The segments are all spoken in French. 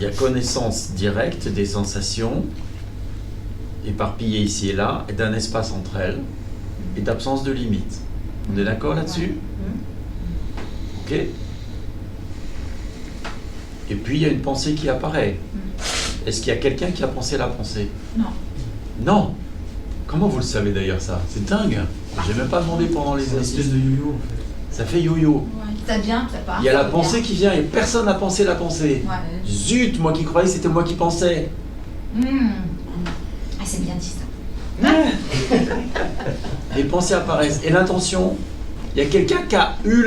il y a connaissance directe des sensations, éparpillées ici et là, et d'un espace entre elles, et d'absence de limite. On est d'accord là-dessus? Ok. Et puis il y a une pensée qui apparaît. Est-ce qu'il y a quelqu'un qui a pensé la pensée? Non. Non. Comment vous le savez d'ailleurs ça? C'est dingue. J'ai même pas demandé pendant les C'est une espèce exercices. de yo-yo en fait. Ça fait yo-yo. Ouais. Ça vient, ça part. Il y a ça la revient. pensée qui vient et personne n'a pensé la pensée. Ouais. Zut, moi qui croyais que c'était moi qui pensais. Ah, c'est bien dit ça. Les pensées apparaissent. Et l'intention, il y a quelqu'un qui a eu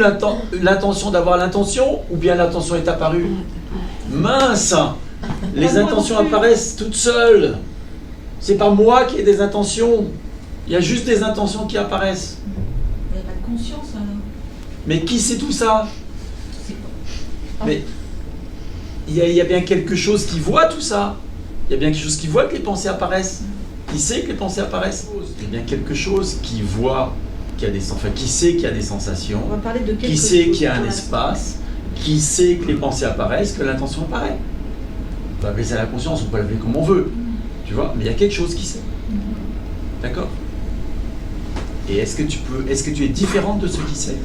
l'intention d'avoir l'intention ou bien l'intention est apparue? Mince. Les intentions apparaissent toutes seules. C'est pas moi qui ai des intentions. Il y a juste des intentions qui apparaissent. Il n'y a pas de conscience alors. Mais qui sait tout ça? C'est pas. Mais il y a bien quelque chose qui voit tout ça. Il y a bien quelque chose qui voit que les pensées apparaissent. Qui sait que les pensées apparaissent? Il y a bien quelque chose qui voit qu'il y a des, enfin, qui sait qu'il y a des sensations, On va parler de quelque qui sait chose. qu'il y a un espace, qui sait que les pensées apparaissent, que l'intention apparaît. On peut appeler ça la conscience, on peut l'appeler comme on veut. Tu vois? Mais il y a quelque chose qui sait. D'accord? Et est-ce que tu es différente de ceux qui sait?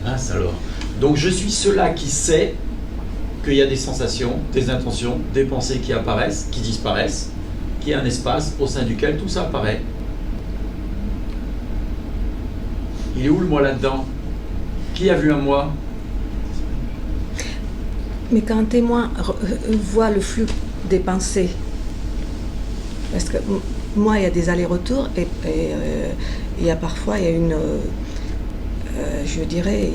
Ah, ça alors. Donc je suis cela qui sait qu'il y a des sensations, des intentions, des pensées qui apparaissent, qui disparaissent, qu'il y a un espace au sein duquel tout ça apparaît. Il est où le moi là-dedans? Qui a vu un moi? Mais quand un témoin voit le flux des pensées, parce que moi, il y a des allers-retours et il y a parfois, il y a une, je dirais,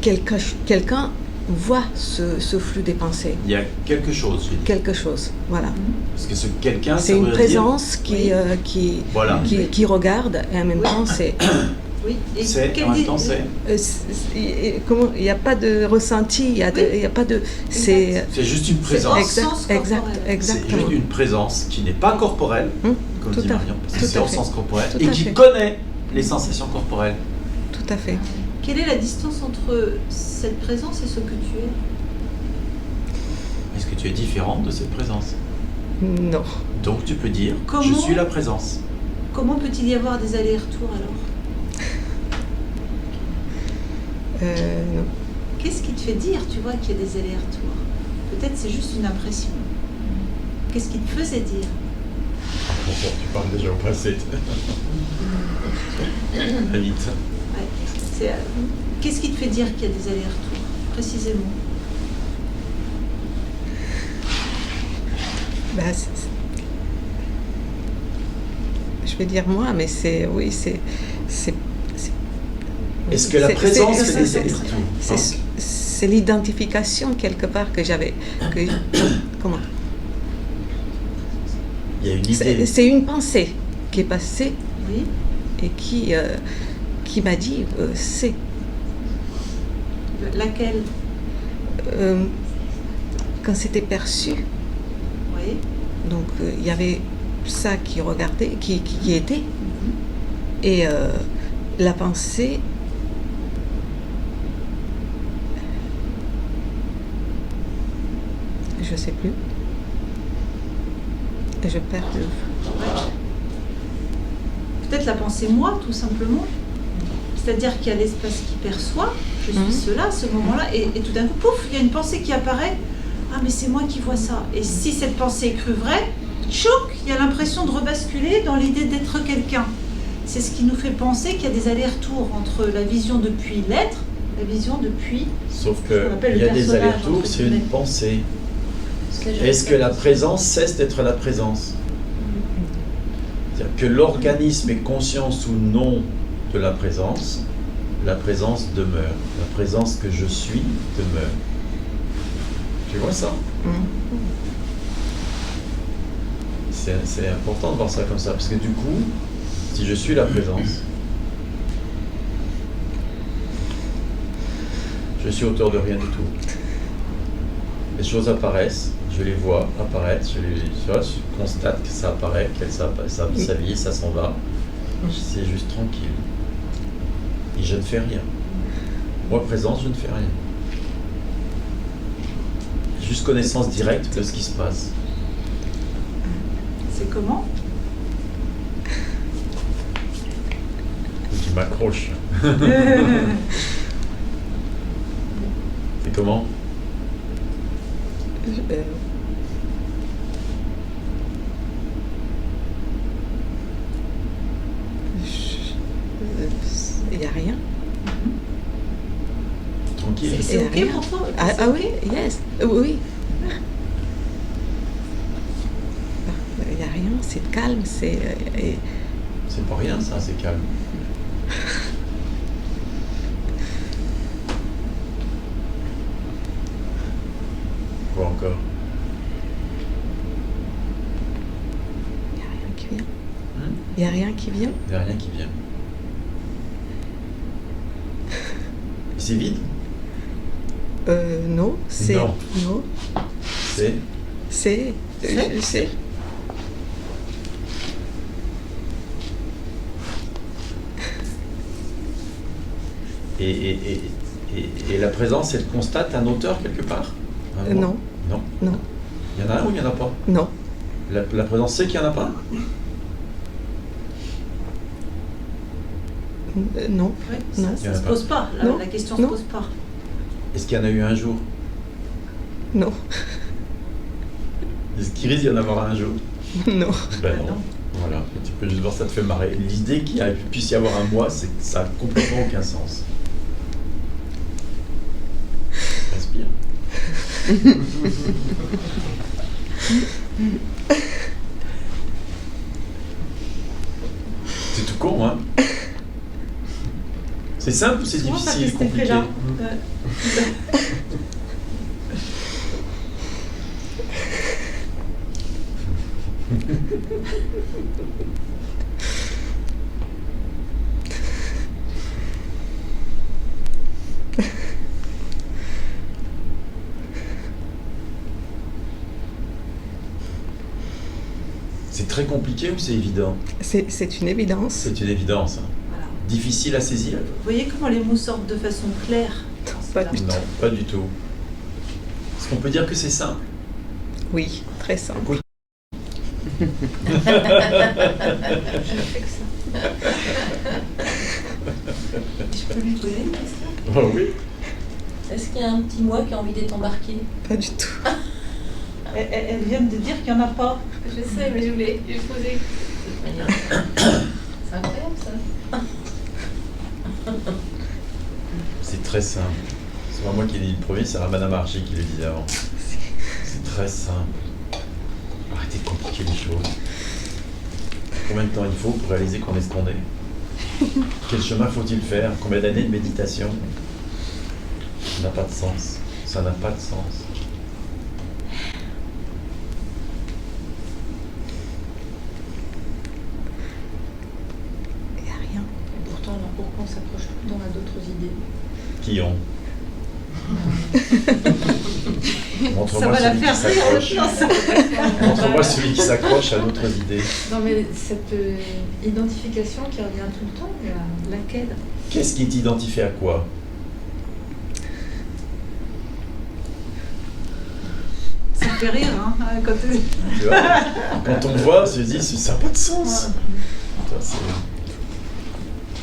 quelqu'un voit ce flux des pensées. Il y a quelque chose, j'ai dit. Quelque chose, voilà. Parce que ce quelqu'un, C'est ça une voudrait dire- présence Voilà. qui regarde et en même temps, c'est... Oui. Et C'est, quelle en même dit- temps, c'est. Il n'y a pas de ressenti, il n'y a pas de... C'est C'est juste une présence. Sens corporel. C'est exactement. juste une présence qui n'est pas corporelle, comme Tout dit à- Marion, parce que tout c'est à au fait. sens corporel, Tout et à qui fait. connaît les sensations corporelles. Tout à fait. Quelle est la distance entre cette présence et ce que tu es? Est-ce que tu es différente de cette présence? Non. Donc tu peux dire, je Comment suis la présence. Comment peut-il y avoir des allers-retours alors? Non. Qu'est-ce qui te fait dire, tu vois, qu'il y a des allers-retours? Peut-être c'est juste une impression. Qu'est-ce qui te faisait dire? Tu parles déjà au passé. Très vite. Ouais. Qu'est-ce qui te fait dire qu'il y a des allers-retours, précisément? Bah, je vais dire moi, mais c'est... Oui, c'est... Est-ce que la c'est- présence c'est- fait des c'est- allers-retours? C'est l'identification quelque part que j'avais... Comment? Il y a une idée. C'est une pensée qui est passée Oui. et qui m'a dit c'est. Laquelle? Quand c'était perçu, Oui. donc il y avait ça qui regardait, qui était, et la pensée. Je sais plus. Et je perds le. Peut-être la pensée moi, tout simplement. C'est-à-dire qu'il y a l'espace qui perçoit, je suis cela, à ce moment-là, et tout d'un coup, pouf, il y a une pensée qui apparaît. Ah, mais c'est moi qui vois ça. Et si cette pensée est crue vraie, tchouc, il y a l'impression de rebasculer dans l'idée d'être quelqu'un. C'est ce qui nous fait penser qu'il y a des allers-retours entre la vision depuis l'être, la vision depuis... Sauf Ce qu'on appelle qu'il y le a des personnage, allers-retours, entre c'est une guillemets. pensée. Est-ce que la présence cesse d'être la présence? C'est-à-dire que l'organisme est conscience ou non de la présence demeure. La présence que je suis demeure. Tu vois ça? C'est important de voir ça comme ça, parce que du coup, si je suis la présence, je suis auteur de rien du tout. Les choses apparaissent, je les vois apparaître, je constate que ça apparaît, qu'elle s'habille, ça s'en va. C'est juste tranquille. Et je ne fais rien. Moi, présence, je ne fais rien. juste connaissance directe de ce qui se passe. C'est comment? Tu m'accroches. C'est comment? Il n'y a rien. Tranquille. C'est ok rien. pour toi? Ah, C'est ah ok? oui, yes, oui. Il n'y a rien, c'est calme, c'est... C'est pas rien ça, c'est calme. Quoi encore? Il n'y a rien qui vient. Hmm? Il n'y a rien qui vient. Il n'y a rien qui vient. C'est vide? Non, c'est... Non. Non, C'est c'est... C'est... et la présence, elle constate un auteur quelque part? Un non, Non. non, Il y en a un ou il n'y en a pas? non. La présence sait qu'il n'y en a pas? Non, Ouais, Non. ça se pose pas. Non. La question Non. se pose pas. Est-ce qu'il y en a eu un jour? non, Est-ce qu'il risque d'y en avoir un jour? non. Ben Ah non. non. Voilà, tu peux juste voir, ça te fait marrer. L'idée qu'il puisse y avoir un moi, c'est que ça n'a complètement aucun sens. Respire. C'est tout con, hein? C'est simple ou c'est Souvent, ça difficile, fait cet compliqué? effet-là. C'est très compliqué ou c'est évident? C'est une évidence. C'est une évidence. Hein. Voilà. Difficile à saisir? Vous voyez comment les mots sortent de façon claire? Pas du tout. Non, pas du tout. Est-ce qu'on peut dire que c'est simple? Oui, très simple. Écoute. Je ne fais que ça. Je peux lui poser une question? Oh oui. Est-ce qu'il y a un petit moi qui a envie d'être embarqué? Pas du tout. Elle vient de dire qu'il n'y en a pas. Je sais, mais je voulais lui poser. C'est incroyable ça. C'est très simple. C'est pas moi qui l'ai dit le premier, c'est Madame Archie qui le disait avant. C'est très simple. Arrêtez de compliquer les choses. Combien de temps il faut pour réaliser qu'on est ce qu'on est? Quel chemin faut-il faire? Combien d'années de méditation? Ça n'a pas de sens. Ça n'a pas de sens. Il n'y a rien. Et pourtant, alors pourquoi on s'approche tout le temps à d'autres idées? Qui ont? Ça Montre-moi va la celui qui faire rire. s'accroche. Non, ça- Montre-moi celui qui s'accroche à d'autres idées. Non, mais cette identification qui revient tout le temps, laquelle? Qu'est-ce qui est identifié à quoi? Ça fait rire, hein, quand Tu vois, quand on voit, on se dit, ça n'a pas de sens. Putain, c'est-